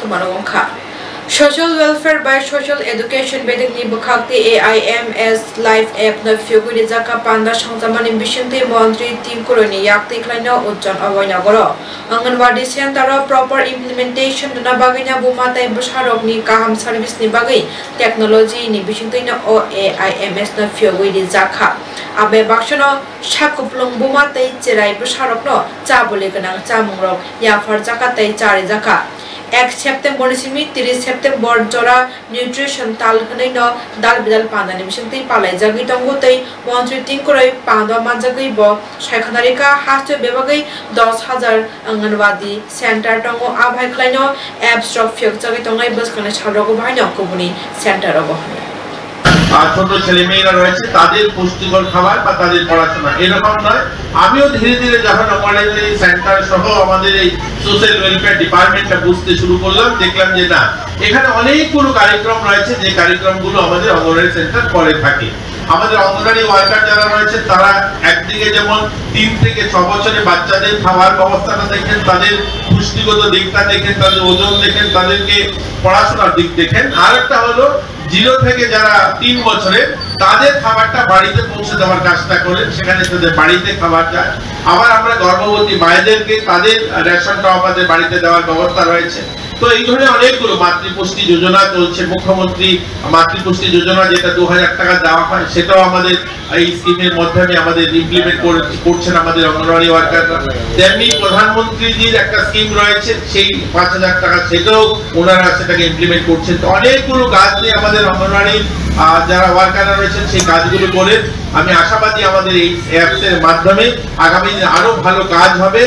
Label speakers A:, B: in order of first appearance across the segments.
A: Kumarongkha. Social welfare by social education bedek ni bukhakti AIMS live app na fyoguri jaka panda sangzamani bishinti mantri tinkuroni yakti klaina ujjan awanya goro. Anganwadi center proper implementation na bagainya bumatai busharok ni kaham service ni bagai technology ni bishinti na o AIMS na fyoguri jaka. Abe bakshono shakuplong bumatai cherai busharok no chabule ganang chamungrok yafar jaka tai chari jaka. 1 September simi 30 September jora nutrition tal khnai no dal bidal pandani mishinti palai jagi tongo tei mantri tinkurai panda manjagai bo shaikhanarika haste bebagai 10000 anganwadi center tongo abhai klaino apps of fyok jagi tongai bus khane chalogo bhaino kubuni center obo
B: ছোট ছেলে মেয়েরা রয়েছে তাদের পুষ্টিকর খাবার বা তাদের পড়াশোনা এরকম নয় আমিও ধীরে ধীরে যখন অঙ্গনওয়াড়ি সেন্টার সহ আমাদের এই সোশ্যাল ওয়েলফেয়ার ডিপার্টমেন্টটা বুঝতে শুরু করলাম দেখলাম যে না এখানে অনেকগুলো কার্যক্রম রয়েছে যে কার্যক্রমগুলো আমাদের অঙ্গনওয়াড়ি সেন্টার করে থাকে আমাদের অঙ্গনওয়াড়ি ওয়ার্কার যারা রয়েছে তারা একদিকে যেমন 3 থেকে 6 বছরের বাচ্চাদের খাবার ব্যবস্থাটা দেখেন তাদের পুষ্টিগত দিকটা দেখেন তাদের ওজন দেখেন তাদেরকে পড়াশোনার দিক দেখেন আরেকটা হলো 0 থেকে যারা 3 বছরের তাদের খাবারটা বাড়িতে পৌঁছে দেওয়ার কাজটা করেন সেখানে তাদের বাড়িতে খাবার যায় আবার আমরা গর্ভবতী মায়েদেরকে তাদের রেশনটা আমাদের বাড়িতে দেওয়ার ব্যবস্থা রয়েছে তো এই ধরনের অনেকগুলো মাতৃপুষ্টি যোজনা চলছে মুখ্যমন্ত্রী মাতৃপুষ্টি যোজনা যেটা 2000 টাকা দেওয়া হয় সেটাও আমাদের এই স্কিমের মাধ্যমে আমাদের ইমপ্লিমেন্ট করছেন আমাদের অঙ্গনওয়াড়ি ওয়ার্কাররা তেমনি প্রধানমন্ত্রীজির একটা স্কিম রয়েছে সেই 5000 টাকা সেটাও ওনারা সেটাকে ইমপ্লিমেন্ট করছেন তো অনেকগুলো কাজ নিয়ে আমাদের অঙ্গনওয়াড়ি যারা ওয়ার্কাররা রয়েছেন সেই কাজগুলো করে আমি আশাবাদী আমাদের এই অ্যাপস এর মাধ্যমে আগামী দিনে আরো ভালো কাজ হবে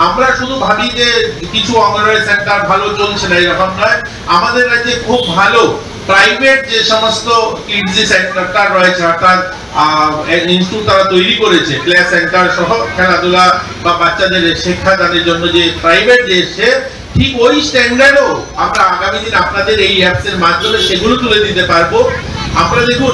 B: আমরা শুধু ভাবি যে কিছু অঙ্গনওয়াড়ি সেন্টার ভালো চলছে না এরকম নয় আমাদের রাজ্যে খুব ভালো প্রাইভেট যে সমস্ত কিডজি সেন্টার রয়েছে অর্থাৎ ইনস্টিটিউট তারা তৈরি করেছে প্লে সেন্টার সহ খেলাধুলা বা বাচ্চাদের শিক্ষাদানের জন্য যে প্রাইভেট যে এসে ঠিক ওই স্ট্যান্ডার্ডও আমরা আগামী দিন আপনাদের এই অ্যাপস এর মাধ্যমে সেগুলো তুলে দিতে পারবো আপনারা দেখুন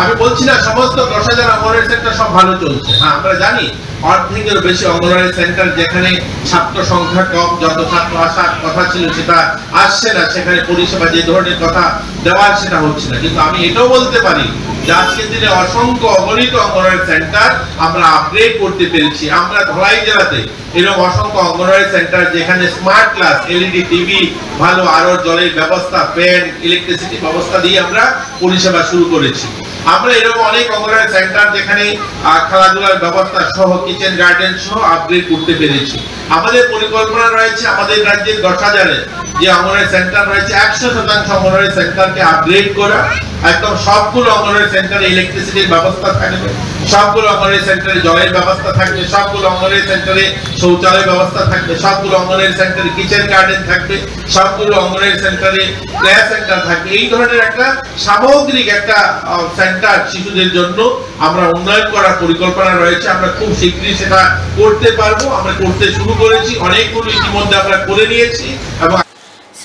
B: আমি বলছি না সমস্ত 10000 অঙ্গনওয়াড়ি সেন্টার সব ভালো চলছে হ্যাঁ আমরা জানি অর্ধেকের বেশি অঙ্গনওয়াড়ি সেন্টার যেখানে ছাত্র সংখ্যা কম যত ছাত্র আসার কথা ছিল সেটা আসছে না সেখানে পরিষেবা যে ধরনের কথা দেওয়ার সেটা হচ্ছে না কিন্তু আমি এটাও বলতে পারি যে আজকের দিনে অসংখ্য অগণিত অঙ্গনওয়াড়ি সেন্টার আমরা আপগ্রেড করতে পেরেছি আমরা ধলাই জেলাতে এরকম অসংখ্য অঙ্গনওয়াড়ি সেন্টার যেখানে স্মার্ট ক্লাস এলইডি টিভি ভালো আলো জলের ব্যবস্থা ফ্যান ইলেকট্রিসিটি ব্যবস্থা দিয়ে আমরা পরিষেবা শুরু করেছি আমরা এরকম অনেক অঙ্গনওয়াড়ি সেন্টার যেখানে খেলাধুলার ব্যবস্থা সহ কিচেন গার্ডেন সহ আপগ্রেড করতে পেরেছি আমাদের পরিকল্পনা রয়েছে আমাদের রাজ্যের 10000 যে অঙ্গনওয়াড়ি সেন্টার রয়েছে 100% অঙ্গনওয়াড়ি সেন্টারকে আপগ্রেড করা একদম সবগুলো অঙ্গনওয়াড়ি সেন্টারে ইলেকট্রিসিটির ব্যবস্থা থাকবে সবগুলো অঙ্গনওয়াড়ি সেন্টারে জলের ব্যবস্থা থাকবে সবগুলো অঙ্গনওয়াড়ি সেন্টারে শৌচালয় ব্যবস্থা থাকবে সবগুলো অঙ্গনওয়াড়ি সেন্টারে কিচেন গার্ডেন থাকবে সবগুলো অঙ্গনওয়াড়ি সেন্টারে প্লে সেন্টার থাকবে এই ধরনের একটা সামগ্রিক একটা সেন্টার শিশুদের জন্য আমরা উন্নয়ন করার পরিকল্পনা রয়েছে আমরা খুব শীঘ্রই সেটা করতে পারবো আমরা করতে শুরু করেছি অনেকগুলো ইতিমধ্যে আমরা করে নিয়েছি এবং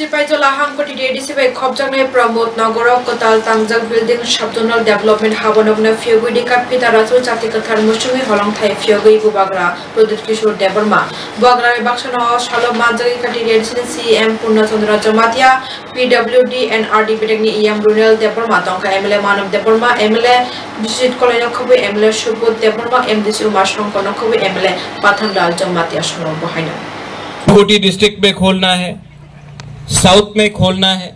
A: Sipaitola Hangkoti DDC by Khobjangai promote Nagorok Kotal Tangjak building subzonal development Habanogna Fyogui Dikap Pitarasu Chatikathar Musumi Holong Thai Fyogui Bubagra Prodit Kishore Deborma Bagra Bakshano Shalo Manjari Kati DDC CM Purna Chandra Jamatia PWD and RD Bedegni EM Brunel Deborma Tonka MLA Manov Deborma MLA Visit Kolena Kobe MLA Shubut Deborma MDC Umashon Konokobe MLA Pathandal Jamatia Shano Bahina
C: कोटी district में खोलना है south में खोलना है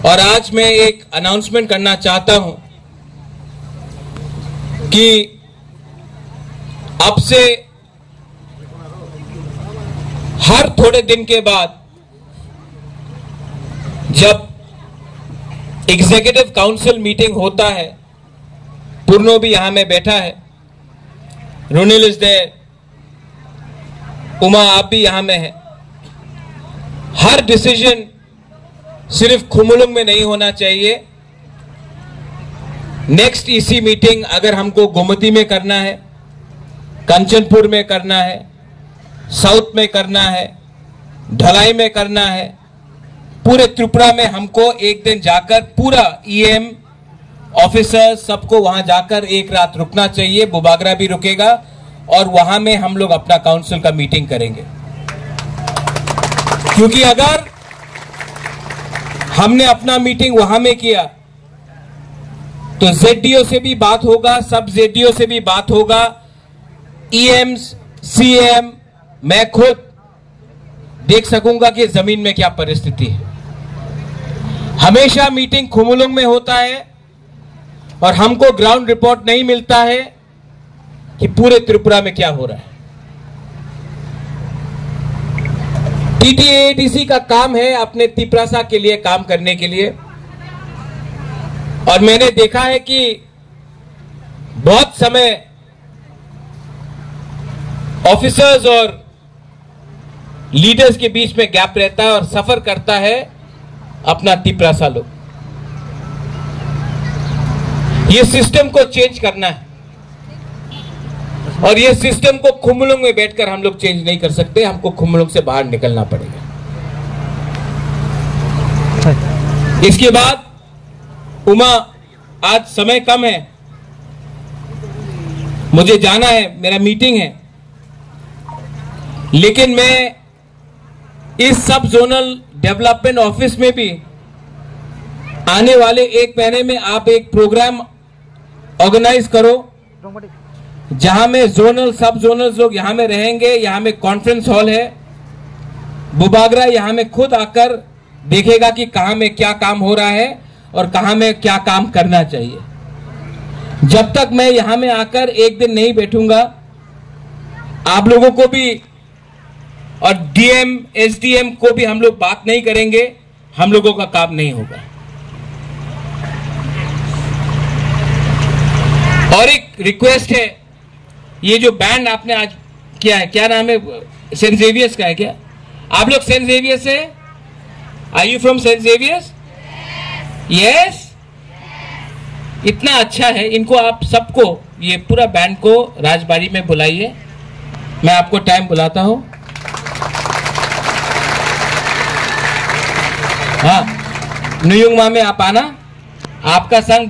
C: और आज मैं एक अनाउंसमेंट करना चाहता हूं कि अब से हर थोड़े दिन के बाद जब एग्जीक्यूटिव काउंसिल मीटिंग होता है पूर्णो भी यहां में बैठा है रुनिल इज देयर उमा आप भी यहां में है हर डिसीजन सिर्फ खुमुलुंग में नहीं होना चाहिए नेक्स्ट ईसी मीटिंग अगर हमको गोमती में करना है कंचनपुर में करना है साउथ में करना है ढलाई में करना है पूरे त्रिपुरा में हमको एक दिन जाकर पूरा ईएम ऑफिसर सबको वहां जाकर एक रात रुकना चाहिए बुबागरा भी रुकेगा और वहां में हम लोग अपना काउंसिल का मीटिंग करेंगे क्योंकि अगर हमने अपना मीटिंग वहां में किया तो जेडीओ से भी बात होगा, सब जेडीओ से भी बात होगा, ईएम्स, सीएम, मैं खुद देख सकूंगा कि जमीन में क्या परिस्थिति है। हमेशा मीटिंग खुमुलुंग में होता है और हमको ग्राउंड रिपोर्ट नहीं मिलता है कि पूरे त्रिपुरा में क्या हो रहा है। टीटीएडीसी का काम है अपने तिपरासा के लिए काम करने के लिए, और मैंने देखा है कि बहुत समय ऑफिसर्स और लीडर्स के बीच में गैप रहता है और सफर करता है अपना तिपरासा लोग। ये सिस्टम को चेंज करना है और ये सिस्टम को खुमुलुंग में बैठकर हम लोग चेंज नहीं कर सकते, हमको खुमुलुंग से बाहर निकलना पड़ेगा। इसके बाद उमा, आज समय कम है, मुझे जाना है, मेरा मीटिंग है, लेकिन मैं इस सब जोनल डेवलपमेंट ऑफिस में भी आने वाले 1 महीने में आप एक प्रोग्राम ऑर्गेनाइज करो जहां में जोनल सब जोनल लोग यहां में रहेंगे। यहां में कॉन्फ्रेंस हॉल है, बुबागरा यहां में खुद आकर देखेगा कि कहां में क्या काम हो रहा है और कहां में क्या काम करना चाहिए। जब तक मैं यहां में आकर एक दिन नहीं बैठूंगा, आप लोगों को भी और डीएम एसडीएम को भी हम लोग बात नहीं करेंगे, हम लोगों का काम नहीं होगा। और एक रिक्वेस्ट है, ये जो बैंड आपने आज किया है, क्या नाम है, सेंट जेवियर्स का है क्या? आप लोग सेंट जेवियर्स से? Are you from Saint Xavier's? Yes. इतना अच्छा है, इनको आप सबको, ये पूरा बैंड को राजबाड़ी में बुलाइए, मैं आपको टाइम बुलाता हूं। हाँ, नुयुंगमा में आप आना, आपका संग।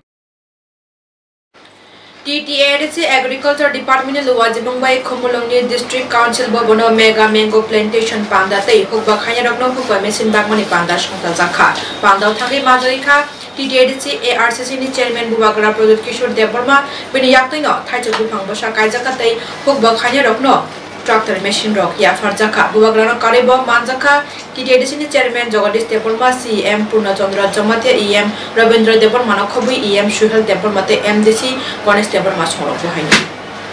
A: टीटीएडीसी एग्रीकल्चर डिपार्टमेंट लुवाजिबंगबाई खुमुलुंगनि डिस्ट्रिक्ट काउंसिल बबनो मेगा मैंगो प्लांटेशन पांदा तै हुकबा खायरकनो हुकबा मेसिन बागमनि पांदा संता जाखा पांदाव थांगै माजरिखा टीटीएडीसी एआरसीसी नि चेयरमैन बुबागरा प्रदुत किशोर देवबर्मा बिनि याक्तैनो थाइजो बुफांग बसा कायजाका तै हुकबा खायरकनो ट्रैक्टर मशीन रॉक या फरजाखा बुबागरानो कारेबो मानजाखा टीटीएडीसी नि चेयरमैन जगदीश देवबर्मा, सीएम पूर्णचंद्र जमाते, ईएम रविंद्र देवबर्मा खबुई, ईएम सुहेल देवबर्माते, एमडीसी गणेश देवबर्मा संरक बहायनि।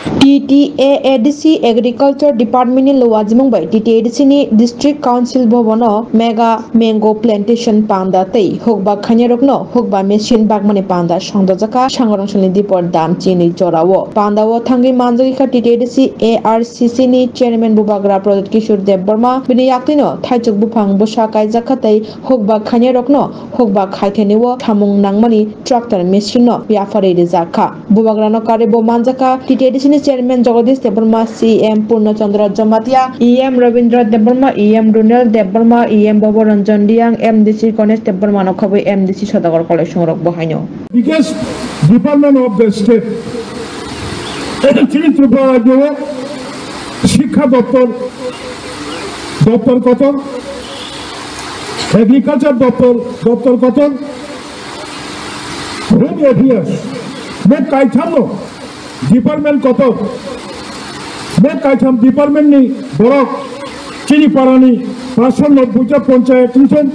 A: टीटीएडीसी एग्रीकल्चर डिपार्टमेंट लुवाजिमंगबाई टीटीएडीसी नि डिस्ट्रिक्ट काउंसिल भवनो मेगा मैंगो प्लांटेशन पांदा तै हुकबा खायरकनो हुकबा मेसिन बागमनि पांदा संदजाका सांगरंसनि दिपर दाम चिनि जरावो पांदावो थांगै मानजरिखा टीटीएडीसी एआरसीसी नि चेयरमैन बुबागरा प्रदुत किशोर देवबर्मा बिनि याक्तिनो थाइजुक बुफांग बसा कायजाखा तै हुकबा खायरकनो हुकबा खायथेनिवो थामुंग नांगमनि ट्रैक्टर मेसिनो याफारे रिजाखा बुबागरानो कारेबो मानजाखा TTADC chairman Jagdish Debbarma, CM Purnachandra Jamatia, EM Rabindra Debbarma, EM Runel Debbarma, EM Babaranjan Diyang, MDC Ganesh Debbarma नखबे एमडीसी सदागर कलेज संरक बहायनो।
D: Biggest department of the state actually Tripura राज्य शिक्षा दफ्तर कत, एग्रीकालचार दफ्तर कत, होम अफेयर्स में कायथामो डिपार्टमेंट कत में कायथाम डिपार्टमेंट नि बरक चिनिपारानि 590 पंचायत निथम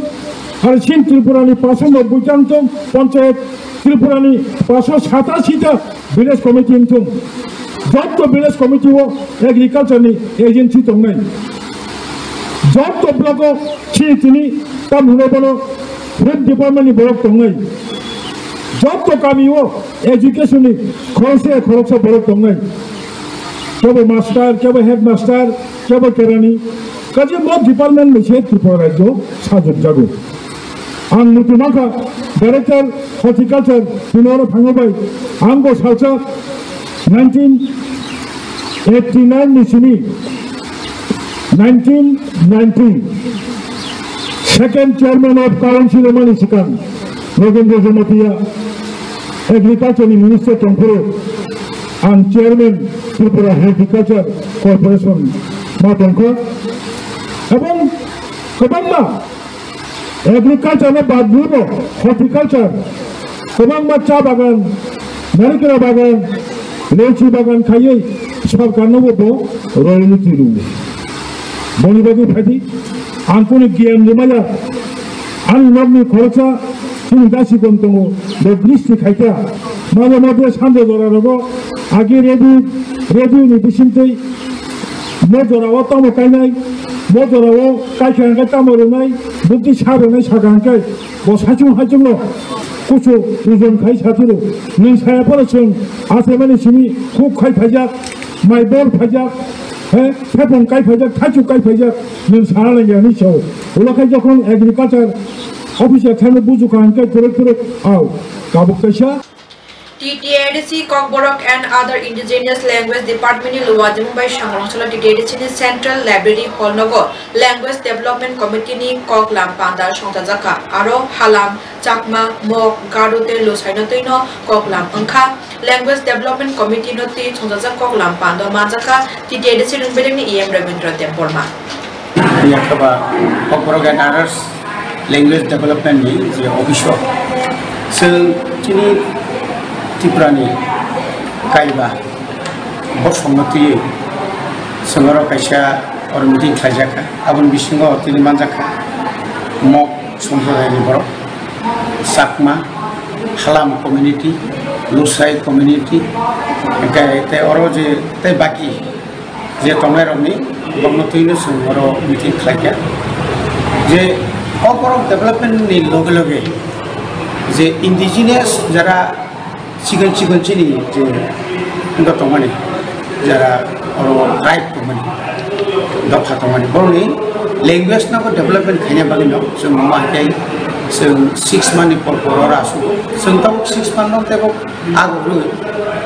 D: और सिन त्रिपुरानि 590 पंचायत त्रिपुरानि 587 विलेज कमिटी निथम जब तो विलेज कमिटी वो एग्रीकल्चर नि एजेंसी दंनाय जब तो ब्लॉक चिनि तम हुनबनो हेड डिपार्टमेंट नि बरक दंनाय जब तो कमी वो एजुकेशन खरच बरक दंनाय केवल मास्टर केवल हेड मास्टर केवल केरानी काजे मो डिपार्टमेंट में से त्रिपुरा राज्य साजब जागो आं नुतुमाखा डायरेक्टर हॉर्टिकल्चर बिनोर भांगबाई आंगो सालसा 1989 निसिनी 1990 सेकंड चेयरमैन ऑफ काउंसिल मनी सिकान रविंद्र जमातिया एग्रीकल्चर मिनिस्टर टेम्पोरो आं चेयरमैन त्रिपुरा हॉर्टिकल्चर कॉर्पोरेशन मा दंखो एवं गोबांमा एग्रिकालचार बादबो हर्टिकालचार गोबांमा चा बागान नारिकेल बागान लेचि बागान खायै सरकारनोबो रयल्टी रुबो बनिबादि फायदि आंखौनो गियान लिमाया आं नबनि खरचा जों गासिबो दङ बे दृष्टि खायथा माने माबे सानदे जरारबो आगे रेडियोनि बिसिमथै मजराव तामो गायनाय मजराव गायखांनाय तामो रुनाय बुद्धि सारोनाय सागांखाय बसाजों हाजोंल' कुसु दुजन खाय साथिरो नों सायाफोरजों आसेमानि सिनि खुब खायफाजाक माइबल फाजाक फेफन गायफाजाक थाजु गायफाजाक नों सारालायनायनि सायाव उलाखाय जखन एग्रिकालचार अफिसार थानो बुजुखांखाय फुरक आव गाबुकैसा
A: TTADC Kokborok and other indigenous language department in Luwadi Mumbai Shangrongsola TTADC ni Central Library Hall Nogo Language Development Committee ni Koklam Panda Shongtajaka Aro Halam Chakma Mok Garote Lusainotoino Koklam Angka Language Development Committee no ti Shongtajak Koklam Panda Manjaka TTADC Rumbedeng ni EM Ravindra Temporma
E: Yakaba Kokborok and others language development ni je official so kini Tiprani Kaiba Bosomati Sonora Kaisha or meeting Kajaka, Abun Bishingo, Tilimanjaka, Mok Sombra Libro, Sakma, Halam community, Lusai community, the Oroje, the Baki, the Tomeroni, Bonotinus, or meeting Kaja. The corporate development in Logologe, the indigenous Jara. Chicken chini je ndo tomani jara oro right tomani dapha tomani borni language na ko development khanya bagi no so mama kai so 6 months por porora asu so tam 6 months no tebo agu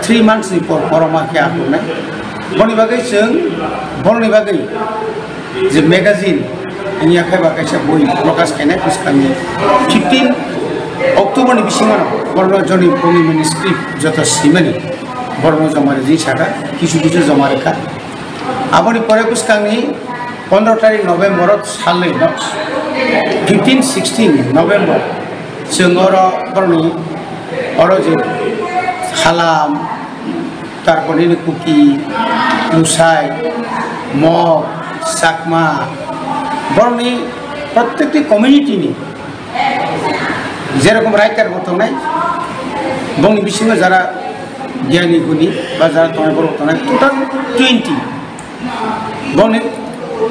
E: 3 months ni por poroma kya asu na borni bagai je magazine ini akai bagai sa boi prokas kene kuskani 15 October ni bisingan borno joni poni manuscript joto simani borno jamare ji chaka kichu jamare ka aboni pore kuskangni 15 तारिख November सालनि 15-16 November जोंरो borno oro je halam tarpore ni kuki lusai mok sakma borni प्रत्येकटी community ni যেরকম writer বর্তমান নাই বংনি বিশিঙ্গ যারা জ্ঞানী গুণী বা যারা তোমার বর্তমান নাই টোটাল 20 বংনি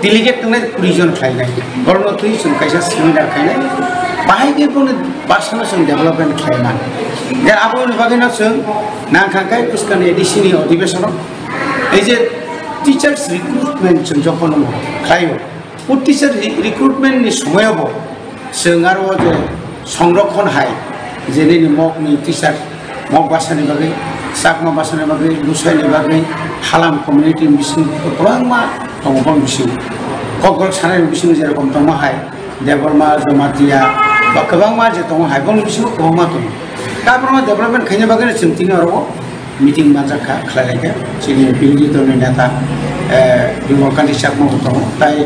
E: डेलिगेट तंगनाय 20 जन खायनाय बरनो थै जों कायसा सेमिनार खायनाय बाहायगे बंनि बासना जों डेभलपमेन्ट खायना जे आबोनि बागैना जों नांखांखाय पुस्कानि एडिसिनि अधिवेशन এই যে টিচাर्स रिक्रुटमेन्ट जों जखन खायो ও টিচাर रिक्रुटमेन्ट नि समयबो जों आरो जे संरक्षण हाय जेने मकनि टीचार मक भाषानि बागै साकमा भाषानि बागै लुसाइनि बागै हालाम कमिउनिटि मिसिं गोबांमा दंबां बिसिं ककबरक सानाय बिसिं जेरखम दङ हाय देबरमा जमातिया बा गोबांमा जे दङ हाय बं बिसिं गोबांमा दङ दाबरमा डेभलपमेन्ट खायनि बागै चिंतिनि आरो मिटिं माजाखा खालायनायखा जोंनि बिरोधी दलनि नेता बिमलकान्ति साकमा दङ ताइ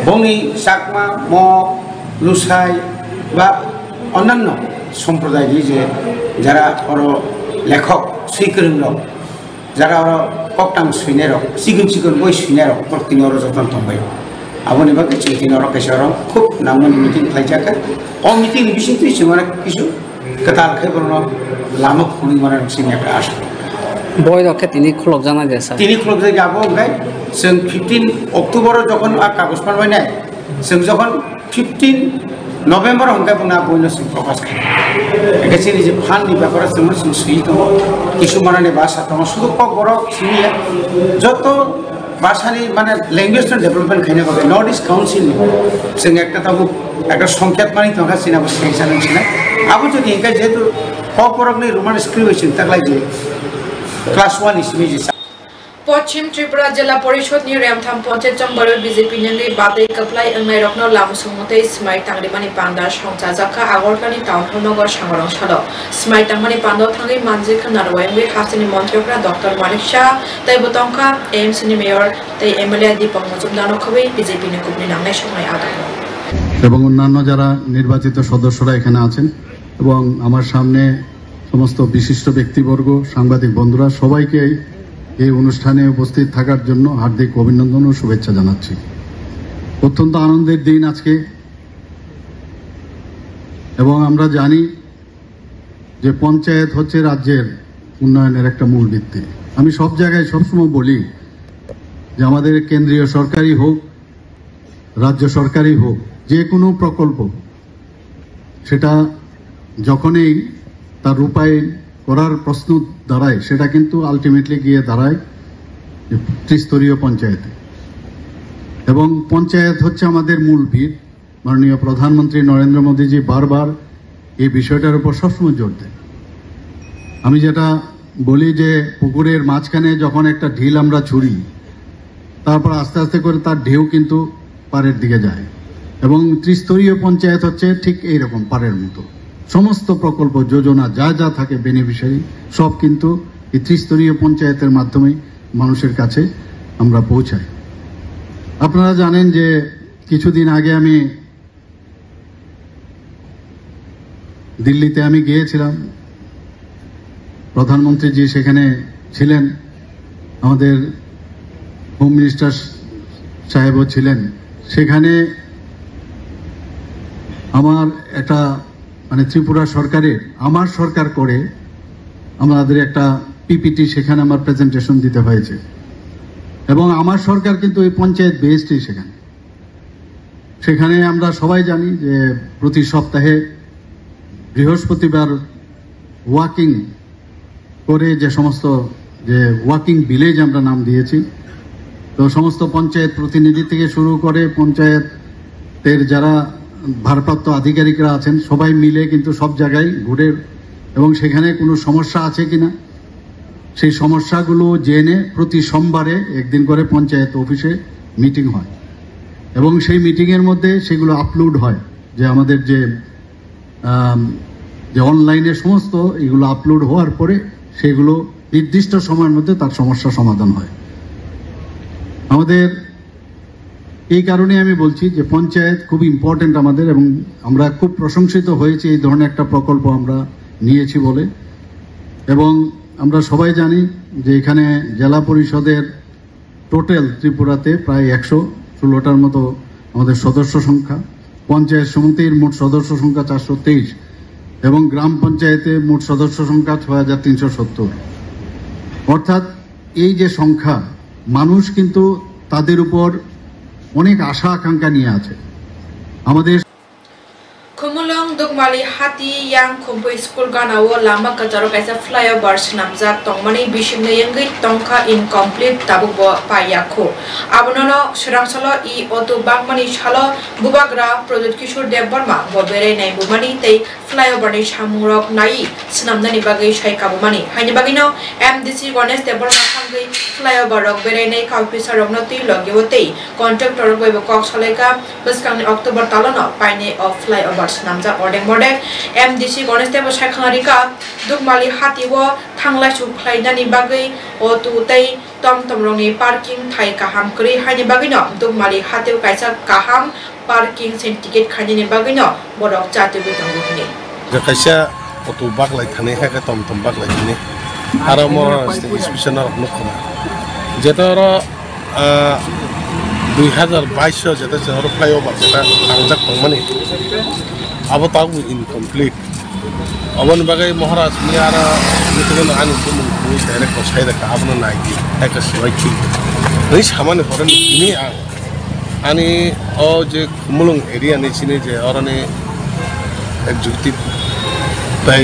E: बंनि साकमा मक लुसाइ बा अन्यान्य सम्प्रदाय जे जरा लेखक स्वीकृत जरा ककटां सुइनाय सिगुन बय सुइनाय प्रतिनि जतन दंबाय आबोनि बागै चिंतिनि कैसा खूब नामनि मिटिं खालायजाखा अ मिटिं बिसिंथि जोंना किछु कथा खायबरनो लामा खुनि माने सिंया आस बय रखे तिनि खलक जाना देसा तिनि खलक जाय गाबो ओंखाय जों 15 अक्टोबर जखन कागज पारबायनाय जों जखन 15 November hongkai buna boino sing prokas kha ekasi ni je fan ni bakara semua sing sui to kisu manane bahasa to sudu kok borok sini ya joto bahasa ni mane language na development khaine babe North East Council sing ekta tabu ekta সংখ্যাত mani to ka sina bus tension china abu jodi enkai jetu kok borok ni roman script hoisin taklai je class 1 ismi je
A: पश्चिम त्रिपुरा जिला परिषद नि रेमथाम panchayat chamber BJP नि बादै कप्लाई अंगनाय रखनो लामुसुमते स्माइ तांगरिमानि पांदा संचाजाखा आगरतलानि town नगर सांगरं सालो स्माइ तांगमानि पांदा थांगै मानजि खनारवायंबे हासिनि मन्त्रिफ्रा डॉक्टर मानिक शाह तै बतंखा एमसी नि मेयर तै एमएलए दीपक मजुमदार खबै बीजेपी नि कुपनि नांनाय संनाय आदब
F: এবং অন্যান্য যারা নির্বাচিত সদস্যরা এখানে আছেন এবং আমার সামনে সমস্ত বিশিষ্ট ব্যক্তিবর্গ, সাংবাদিক বন্ধুরা, সবাইকে এই অনুষ্ঠানে উপস্থিত থাকার জন্য হার্দিক অভিনন্দন ও শুভেচ্ছা জানাচ্ছি। অত্যন্ত আনন্দের দিন আজকে, এবং আমরা জানি যে পঞ্চায়েত হচ্ছে রাজ্যের উন্নয়নের একটা মূল ভিত্তি। আমি সব জায়গায় সবসময় বলি যে আমাদের কেন্দ্রীয় সরকারই হোক, রাজ্য সরকারই হোক, যে কোনো প্রকল্প সেটা যখনই তার রূপায়ণ করার প্রশ্ন দাঁড়ায়, সেটা কিন্তু আলটিমেটলি গিয়ে দাঁড়ায় ত্রিস্তরীয় পঞ্চায়েতে। এবং পঞ্চায়েত হচ্ছে আমাদের মূল ভিত। মাননীয় প্রধানমন্ত্রী নরেন্দ্র মোদীজি বারবার এই বিষয়টার উপর সবসময় জোর দেন। আমি যেটা বলি যে পুকুরের মাঝখানে যখন একটা ঢিল আমরা ছুড়ি, তারপর আস্তে আস্তে করে তার ঢেউ কিন্তু পাড়ের দিকে যায়, এবং ত্রিস্তরীয় পঞ্চায়েত হচ্ছে ঠিক এইরকম পাড়ের মতো। সমস্ত প্রকল্প, যোজনা যা যা থাকে বেনিফিশিয়ারি, সব কিন্তু এই ত্রিস্তরীয় পঞ্চায়েতের মাধ্যমেই মানুষের কাছে আমরা পৌঁছাই। আপনারা জানেন যে কিছুদিন আগে আমি দিল্লিতে গিয়েছিলাম, প্রধানমন্ত্রীজি সেখানে ছিলেন, আমাদের হোম মিনিস্টার সাহেবও ছিলেন। সেখানে আমার একটা ত্রিপুরা সরকারের, আমার সরকার করে আমাদের একটা পিপিটি সেখানে আমার প্রেজেন্টেশন দিতে হয়েছে, এবং আমার সরকার কিন্তু এই পঞ্চায়েত বেসডই সেখানে আমরা সবাই জানি যে প্রতি সপ্তাহে বৃহস্পতিবার ওয়াকিং করে যে সমস্ত যে ওয়াকিং ভিলেজ আমরা নাম দিয়েছি, তো সমস্ত পঞ্চায়েত প্রতিনিধি থেকে শুরু করে পঞ্চায়েতের যারা ভারপ্রাপ্ত আধিকারিকরা আছেন সবাই মিলে কিন্তু সব জায়গায় ঘুরে, এবং সেখানে কোনো সমস্যা আছে কিনা সেই সমস্যাগুলো জেনে প্রতি সোমবারে একদিন করে পঞ্চায়েত অফিসে মিটিং হয়, এবং সেই মিটিংয়ের মধ্যে সেগুলো আপলোড হয়, যে আমাদের যে অনলাইনে সমস্ত এগুলো আপলোড হওয়ার পরে সেগুলো নির্দিষ্ট সময়ের মধ্যে তার সমস্যা সমাধান হয়। আমাদের এই কারণে আমি বলছি যে পঞ্চায়েত খুব ইম্পর্টেন্ট আমাদের, এবং আমরা খুব প্রশংসিত হয়েছি এই ধরনের একটা প্রকল্প আমরা নিয়েছি বলে। এবং আমরা সবাই জানি যে এখানে জেলা পরিষদের টোটাল ত্রিপুরাতে প্রায় 116টার মতো আমাদের সদস্য সংখ্যা, পঞ্চায়েত সমিতির মোট সদস্য সংখ্যা 423, এবং গ্রাম পঞ্চায়েতে মোট সদস্য সংখ্যা 6370। অর্থাৎ এই যে সংখ্যা, মানুষ কিন্তু তাদের উপর অনেক আশা আকাঙ্ক্ষা নিয়ে আছে। আমাদের
A: Kumulong Dugmali Hati Yang Kumpu School Ganawo Lama Kajaro Kaisa Flyover Snamjak Tongmani Bishimne Yangi Tongka Incomplete Tabubo Payako Abonono Shrangsalo I Oto Bagmani Shalo Bubagra Project Kishore Deborma Bobere Nai Bumani Te Flyover Ni Shamurok Nai Snamdani Bagi Shai Kabumani Hani Bagino MDC Gones Deborma Hangi Flyover Rock Bere Nai Kaupisa Rognoti Logiote Contractor Webo Cox Haleka Buskang October Talono Paine of Flyover Namjak Ordeng Bordek MDC Gones Debo Shaikangarika Dugmali Hatiwo Tanglai Chuklainani Bagai Otu Tei Tom Rongi Parking Thai Kaham Kuri Hani Bagino Dugmali Hatiu Kaisa Kaham Parking Sen Ticket Khanini Bagino Borok Chatu Bitanguni
G: Kaisa Otu Baglai Thani Haka Tom Baglai Thani Aramora Station of Nukuma Jetoro 2022 যেটা শহর flyover যেটা আংজাক মানে আবতাও incomplete অবন বাগাই মহারাজ মিয়ারা মিতগন আনি তুমি direct বসাই রাখা আপনা নাই একটা সবাই কি এই সামান্য হরেন তিনি আনি ও যে মুলুং এরিয়া নিচিনে যে অরনে এক্সিকিউটিভ তাই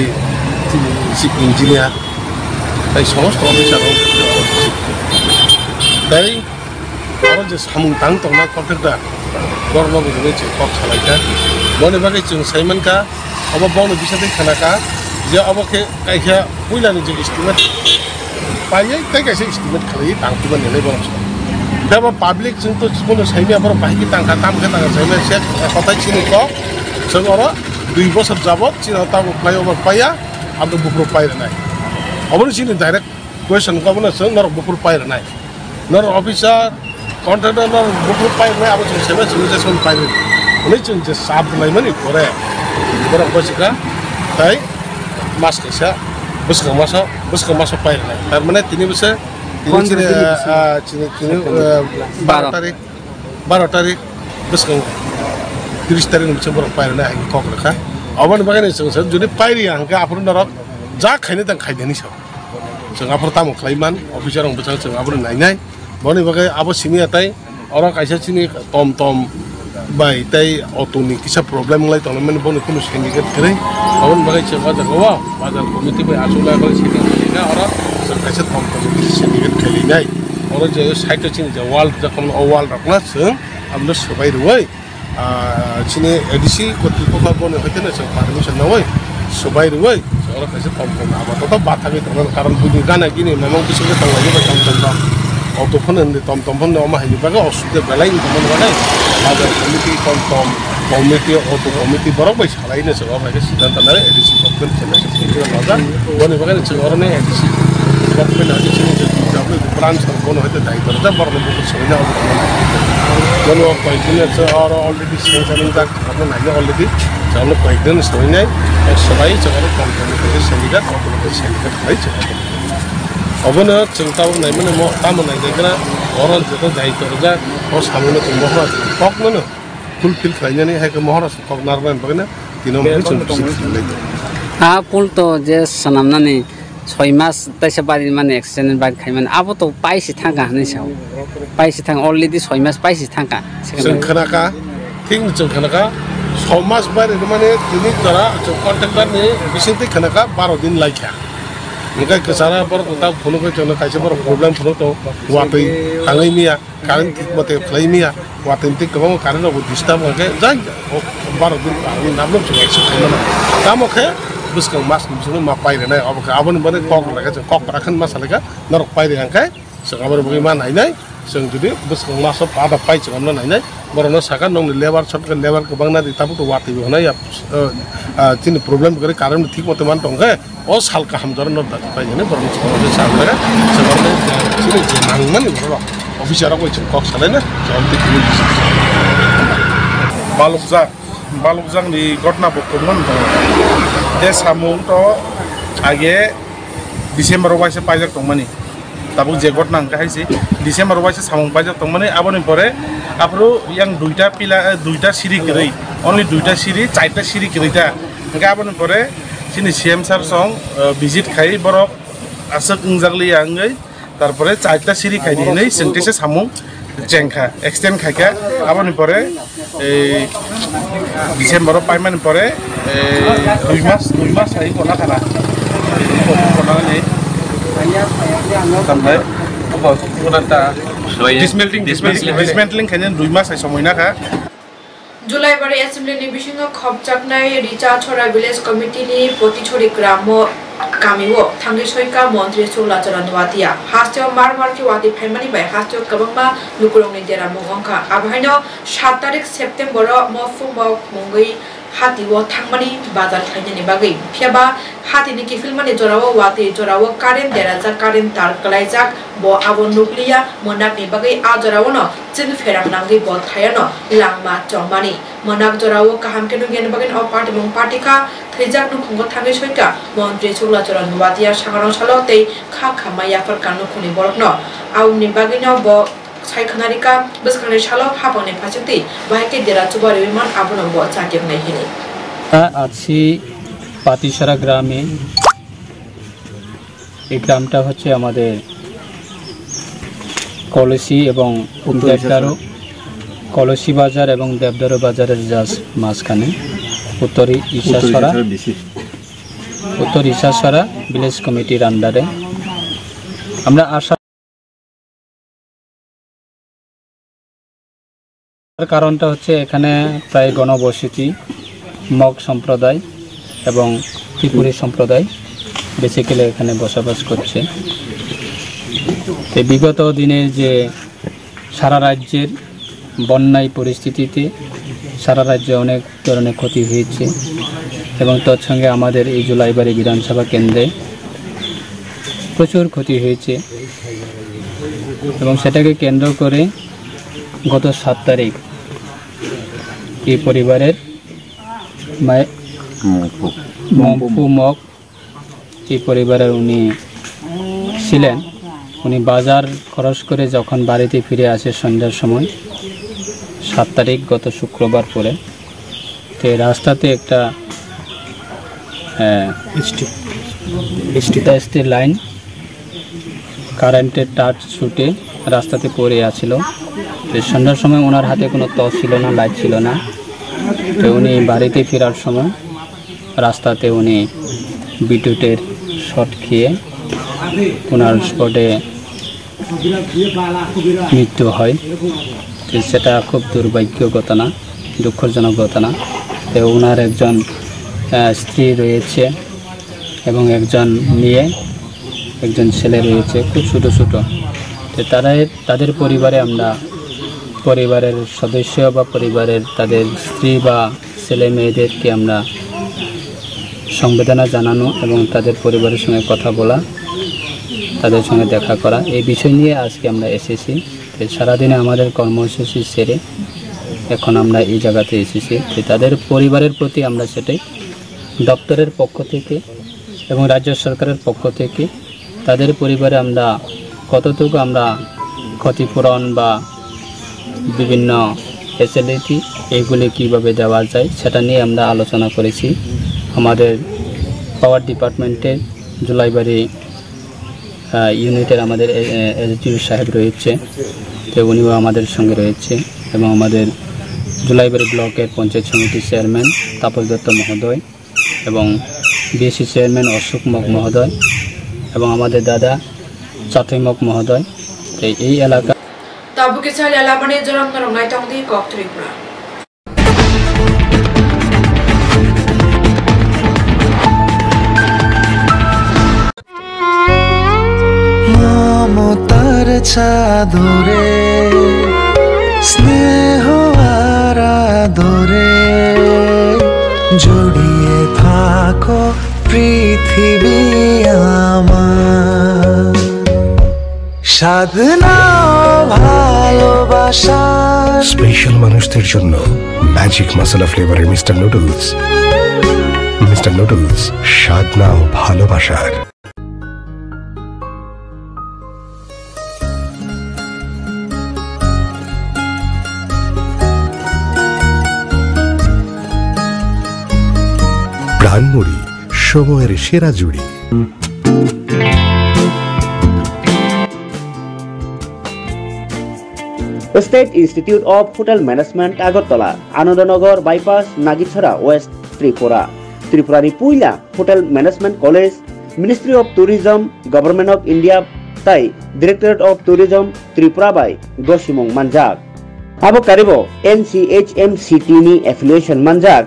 G: ইঞ্জিনিয়ার তাই সমস্ত অফিসার তাই orang je samung tang tong na kontraktor gorno bujune je kok salaika bone bagai chung saiman ka aba bono bisate khana ka je aba ke kaikha puila ni je estimate paiye kai kaise estimate khalai tang tu ban nele bono daba public chung to bono saime abaro paiki tang ka tam ka tang saime se kotai chini ko sangora 2 বছর jabot china ta flyover paya abdo bupro paira nai abaro chini direct question ka bono sang nor bupro paira nai nor officer Contractor buku pair na abang sebab solusi pair. অনেক যে চাপ দিলাই মানে পরে বরং বসিকা তাই মাস কাইসা বসকা মাসা পাই না তার মানে 3 বছর 12 তারিখ বসকা 30 তারিখ বছর বরং পাই না কক রাখা अबन बगैर जों जुदि पाइरि आंखा आफर नरक जा खाइनो दां खाइदेनि साव जों आफर तामो खाइमान अफिसार आं बचा जों आफर नायनाय बनि बगै आबो सिनि आताय अरा काइसा सिनि टम बाय ताय अटोनि किसा प्रब्लेम लाई तनमेन बनि कुनु सिन्डिकेट करे अबन बगै जों बाजार कमिटि बाय आसुला गय सिन्डिकेट अरा जों काइसा टम सिन्डिकेट खाइनाय अरा जे साइट सिनि जे वाल जखम वाल रखना जों आमनो सबाय रुय sini edisi kota bone hoite na permission na hoy sobai ruai ora kaise tom aba to batha ge ton karon budi gana gini memang bisu ge tang lagi tom auto phone ndi tom phone na ma hi ba ga osude belai tom bane ada committee auto committee borok bai salai na soba ba ge sidan ta na edisi kokon chena sini laga bone ba ge chora ne edisi kokon na je sini je jabe branch ta bone hoite dai tar da borno bu soina Kalau kaitnya seorang already sensasional tak, apa namanya already, kalau kaitnya sebenarnya sebaik sekarang komunikasi sindikat atau sindikat lain sekarang. Apa nih cerita orang mana mau tamu nanti kena orang itu dari terus orang samunya tu mohon, kok mana full kayaknya nih hai ke mohon kok narban bagaimana, tinam itu cuma
H: full to je sanamna nih 6 মাস তাইসে বাড়ির মানে extended বাড়ি খাই মানে আবো তো পাইছি থাকা হানি Sao পাইছি থাকা অলরেডি 6 মাস পাইছি থাকা
G: जोंखनाका थिं जोंखनाका 6 मास बारे माने दिनै तरा जों कन्ट्राक्टर नि बिसिंति खनाका 12 दिन लाइखा ओंखाय कसारा बर ता फोन को जों काइसे बर प्रॉब्लम फोन तो वातै थाङै मिया कारेन्ट मते फ्लाइ मिया वातै ति गोबां कारेन्ट अब डिस्टार्ब होके जाय 12 दिन आनि नामलो जों एक्सेप्ट खालामना तामखे बुसखौ मास बिसोर मा पाइरे नाय अब आबन बने कक लागा जों कक राखन मास लागा नरक पाइरे आंखाय जों आबर बगै मा नायनाय जों जुदि बुसखौ मास आदा पाइ जों हमना नायनाय बरनो साका नंनि लेबार सटका लेबार गोबां ना दिताबो तो वाति होनाय तिन प्रॉब्लेम करे कारण ठीक मते मान दंगे ओ सालका हमजर न दा पाइने बरनो जों सालका जों सिनि जे नांगमान बरो अफिसारा गय जों कक सालायना जों तिनि बालुकजांनि घटना बकमन दे सामुं तो आगे डिसेम्बर वाइसे पाइजाक दंमानि ताबो जे घटना हाइसे डिसेम्बर वाइसे सामुं पाइजाक दंमानि आबनि परे आफरो yang दुइटा सिरि गरै only दुइटा सिरि चाइटा सिरि गरैता आबनि परे सिनि सीएम सार सं विजिट खाइ बरक आसक इंजागलि आंगै तारपरे चाइटा सिरि खाइदिनै सेंटेसे सामुं जेंखा एक्सटेंड खाइका आबनि परे डिसेम्बर पाइमान परे 2 मास आइ कोना खाना कोना नै तमबाय कोनाता डिसमेन्टलिं खायनो 2 मास आइ समयना खा
A: जुलाई बारे एसेम्बली बिसिङाव खबजाकनाय रिचा छरा भिलेज कमिटिनि पतिछोरी ग्राम गामियाव थांनाय सयका मन्त्रि सुलाचरण वातिया हास्टेव मारमारखि वाति फाइमानि बाय हास्टेव गोबांबा लुकुरंनि देरा मगंखा आबहायनो 7 तारिख सेप्टेम्बराव मफुमाव मुंगै हातिव थांमानि बाजार खायनायनि बागै फियाबा हातिनि किफिलमानि जराव वाति जराव कारेन्ट देराजा कारेन्ट तार कलाइजाक ब आबो नुक्लिया मोनाकनि बागै आ जरावनो चिन फेराम नांगै ब थायानो लांमा चंमानि मोनाक जराव काहाम केनु गेन बागै अ पार्टी मुं पार्टीका थैजाक नुखंग थांगै सयका मन्त्रि सुलाचरण वातिया सांगारं सालो तै खा खामायाफोर कानु खुनि बरकनो आउनि बागैनो ब साइखनारिका बसखाने सालो हाबने फासिति बायके देरा चुबारि विमान आबनो ब चाटिक नै हिनि
H: আছি পাতিসারা গ্রামে এই গ্রামটা হচ্ছে আমাদের কলসি এবং দেবদারু কলসি বাজার এবং দেবদারু বাজারের জাস্ট মাঝখানে উত্তর ইসাসরা ভিলেজ কমিটির আন্ডারে আমরা আশা কারণটা হচ্ছে এখানে প্রায় গণবসতি মগ সম্প্রদায় এবং ত্রিপুরী সম্প্রদায় বেসিক্যালি এখানে বসবাস করছে তো বিগত দিনের যে সারা রাজ্যের বন্যায় পরিস্থিতিতে সারা রাজ্যে অনেক ধরনের ক্ষতি হয়েছে এবং তৎসঙ্গে আমাদের এই জুলাইবাড়ি বিধানসভা কেন্দ্রে প্রচুর ক্ষতি হয়েছে এবং সেটাকে কেন্দ্র করে গত 7 তারিখ এই পরিবারের মম্পু মগ এই পরিবারের উনি ছিলেন। উনি বাজার খরচ করে যখন বাড়িতে ফিরে আসে সন্ধ্যার সময় 7 তারিখ গত শুক্রবার পরে, তো রাস্তাতে একটা স্টিল লাইন কারেন্টের তার ছুটে রাস্তাতে পড়ে আছিল। তো সন্ধ্যার সময় ওনার হাতে কোনো টর্চ ছিল না, লাইট ছিল না। তো উনি বাড়িতে ফেরার সময় রাস্তাতে উনি বিদ্যুতের শর্ট খেয়ে ওনার স্পটে মৃত্যু হয়। তো সেটা খুব দুর্ভাগ্য ঘটনা, দুঃখজনক ঘটনা। তো ওনার একজন স্ত্রী রয়েছে এবং একজন মেয়ে, একজন ছেলে রয়েছে, খুব ছোটো ছোটো। তো তাদের পরিবারে আমরা পরিবারের সদস্য বা পরিবারের তাদের স্ত্রী বা ছেলে মেয়েদেরকে আমরা সংবেদনা জানানো এবং তাদের পরিবারের সঙ্গে কথা বলা, তাদের সঙ্গে দেখা করা, এই বিষয় নিয়ে আজকে আমরা এসেছি। সারাদিনে আমাদের কর্মসূচি সেরে এখন আমরা এই জায়গাতে এসেছি। তাদের পরিবারের প্রতি আমরা সেটাই দপ্তরের পক্ষ থেকে এবং রাজ্য সরকারের পক্ষ থেকে তাদের পরিবারে আমরা কতটুকু আমরা ক্ষতিপূরণ বা বিভিন্ন ফ্যাসিলিটি এইগুলি কীভাবে দেওয়া যায় সেটা নিয়ে আমরা আলোচনা করেছি। আমাদের পাওয়ার ডিপার্টমেন্টের জুলাইবাড়ি ইউনিটের আমাদের এসডিও সাহেব রয়েছে, তো উনিও আমাদের সঙ্গে রয়েছে, এবং আমাদের জুলাইবাড়ি ব্লকের পঞ্চায়েত সমিতির চেয়ারম্যান তাপস দত্ত মহোদয় এবং বিএসসি চেয়ারম্যান অশোক মগ মহোদয় এবং আমাদের দাদা চাতই মগ মহোদয়। এই এলাকা
A: তাবুকিসাল এলামানি জরং রংনাই টংদি কক ত্রিপুরা।
I: মমতার চাদরে স্নেহ আর আদরে জড়িয়ে থাকো পৃথিবী আমার, সাধনা ভালোবাসা স্পেশাল মানুষদের জন্য ম্যাজিক মশলা ফ্লেভারের মিস্টার নুডলস। মিস্টার নুডলস, স্বাদ নাও ভালোবাসার। প্রাণমুড়ি, সময়ের সেরা জুড়ি।
J: State institute of hotel management Agartala, Anandanagar bypass, Nagichhara, west Tripura. ত্রিপুরানি পুইলা hotel management college, ministry of tourism, government of India তাই ডিরেক্টরেট অফ ট্যুরিজম ত্রিপুরা বাই গসিমং মানজাক। আবো কারিব NCHMCT নি এফিলিয়েশন মানজাক।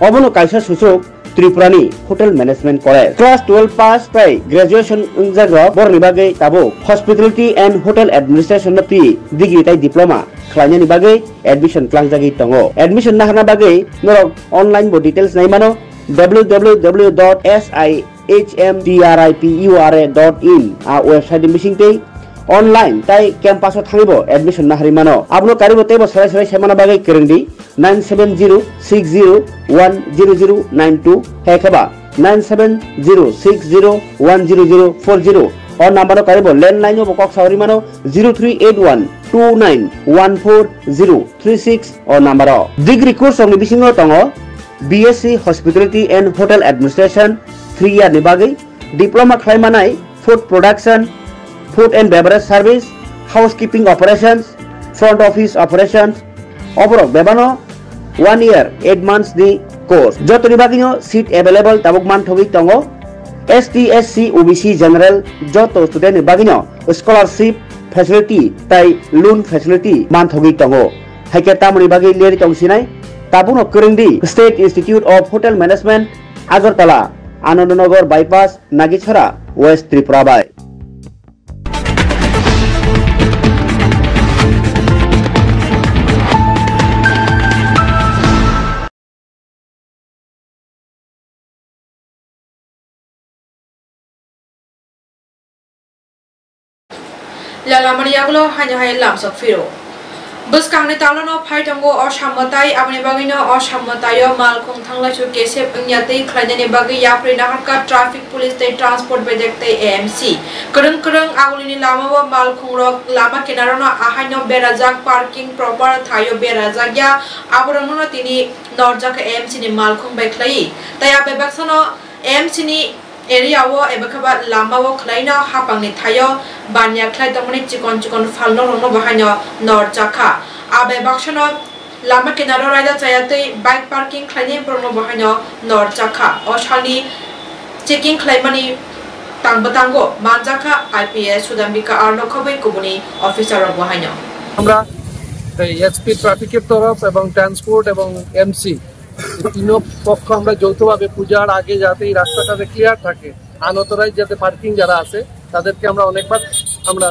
J: অবনো কাইসা সুসুক ত্রিপুরানি hotel management college. Class 12 pass তাই গ্রাজুয়েশন জাগ্র বরনি বাগে তাবো হসপিটালিটি এন্ড হোটেল অ্যাডমিনিস্ট্রেশন পি ডিগ্রি তাই ডিপ্লোমা খালাইনি বাগে এডমিশন ক্লাংজাগি তঙ্গো। এডমিশন নাহানা বাগে নরক অনলাইন বো ডিটেইলস নাই মানো www.shmtripura.in আ ওয়েবসাইট মিশিংতেই অনলাইন তাই ক্যাম্পাসত থাঙ্গিব এডমিশন নাহারি মানো। আপনো কারিব তেব সরাই সরাই সেমানা বাগে কেরেন্ডি 9706010092 হেখাবা 9706010040 और नंबर कारिब लैंडलाइन बकक सावरी मानो 0381291436 और नंबर डिग्री कोर्स अंग बिसिंगो तंगो BSc hospitality and hotel administration 3 year नि बागै डिप्लोमा खालायमानाय food production, food and beverage service, housekeeping operations, front office operations ओबरो बेबानो 1 ईयर 8 months दी कोर्स जतनि बागिनो सीट अवेलेबल ताबुक मान थगि तंगो ST SC OBC जनरल जतो स्टूडेंट बागिनो स्कॉलरशिप फैसिलिटी ताई लोन फैसिलिटी मान थगि तंगो हाइके तामुनि बागि लेरि तंगसिनाय ताबुनो करंदी state institute of hotel management Agartala Anandanagar bypass Nagichhara west Tripura বাই।
A: Lalamani aglo hanya hay lam sok firo. Buskang ni talon of Haitango or Shamatai, Amanibagino or Shamatayo, Malcolm Tanglachu Kesep, Yate, Klanibagi, Yapri Nahaka, Traffic Police, they transport Bedekte AMC. Kurung Aulini Lama, Malcolm Rock, Lama Kinarana, Ahano Berazak, parking proper, Tayo Berazagya, Aburanotini, Norjaka AMC ni Malcolm Beklai. Taya Bebaxano, AMC ni area wo ebakaba lama wo khlaina hapang ni thayo banya khlai tamani chikon falno rono bahanya nor chakha abe bakshano lama kinaro raida chayate bike parking khlaini prono bahanya nor chakha oshali checking khlaimani tangbatango manjaka IPS sudambika arno khobai kubuni officer ro bahanya
K: আমরা SP ট্রাফিকের তরফ এবং transport এবং MC তিনো পক্ষ আমরা যৌথভাবে পূজার আগে যাতে এই রাস্তাটাতে ক্লিয়ার থাকে আনঅথরাইজ যাতে পার্কিং যারা আছে তাদেরকে আমরা অনেকবার আমরা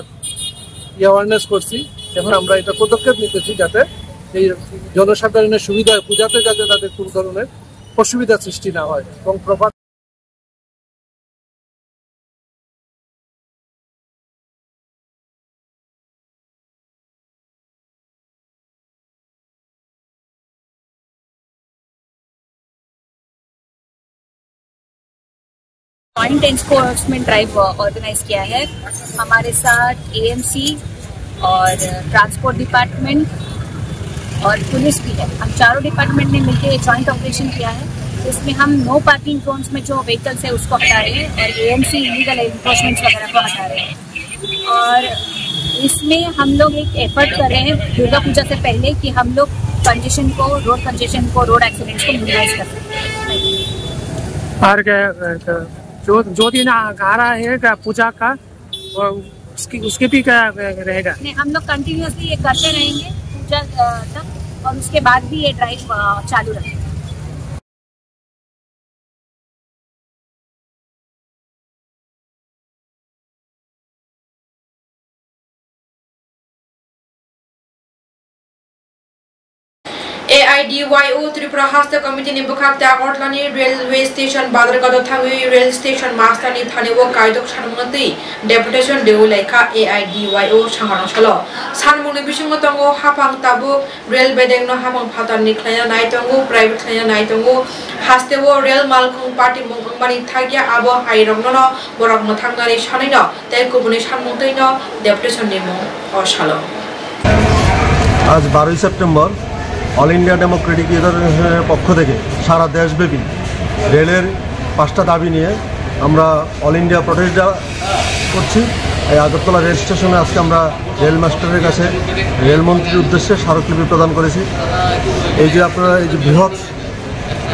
K: অ্যাওয়ারনেস করছি এখন আমরা এটা পদক্ষেপ নিতেছি যাতে এই জনসাধারণের সুবিধা হয় পূজাতে যাতে তাদের কোনো ধরনের অসুবিধা সৃষ্টি না হয় এবং proper
L: joint enforcement drive organise किया है हमारे साथ एएमसी और ट्रांसपोर्ट डिपार्टमेंट और पुलिस भी है। हम चारों डिपार्टमेंट ने मिलकर एक जॉइंट ऑपरेशन किया है इसमें हम नो पार्किंग जोन्स में जो व्हीकल्स है उसको हटा रहे हैं और एएमसी इलीगल एनफोर्समेंट वगैरह को हटा रहे हैं और इसमें हम लोग एक एफर्ट कर रहे हैं दुर्गा पूजा से पहले कि हम लोग कंजेशन को रोड एक्सीडेंट्स को मिनिमाइज कर सकते हैं।
K: जो दिन आ रहा है पूजा का उसके भी क्या रहेगा?
L: नहीं, हम लोग कंटिन्यूअसली ये करते रहेंगे पूजा तक और उसके बाद भी ये ड्राइव चालू रहेगा।
A: AIDYO Tripura Hasta Committee ni Bukak da Ortlani Railway Station Badragado Thangi Rail Station Master ni Thaniwo Kaidok Shanmati Deputation Deuleka AIDYO Shanghana Shalo Sanmuni Bishingo Tongo Hapang Tabu Rail Bedengno Hapang Patan ni Klaya Naitongo Private Klaya Naitongo Hastewo Rail Malkung Party Mungmani Thagia Abo Hairogno Borak Mothangani Shanino Telkubuni Shanmutino Deputation Nemo or Shalo
M: आज 12 September all India Democratic ইউনিয়নের পক্ষ থেকে সারা দেশব্যাপী রেলের 5টা দাবি নিয়ে আমরা অল ইন্ডিয়া প্রটেস্ট করছি। এই আগরতলা রেল স্টেশনে আজকে আমরা রেল মাস্টারের কাছে রেলমন্ত্রীর উদ্দেশ্যে স্মারকলিপি প্রদান করেছি। এই যে আপনারা এই যে বৃহৎ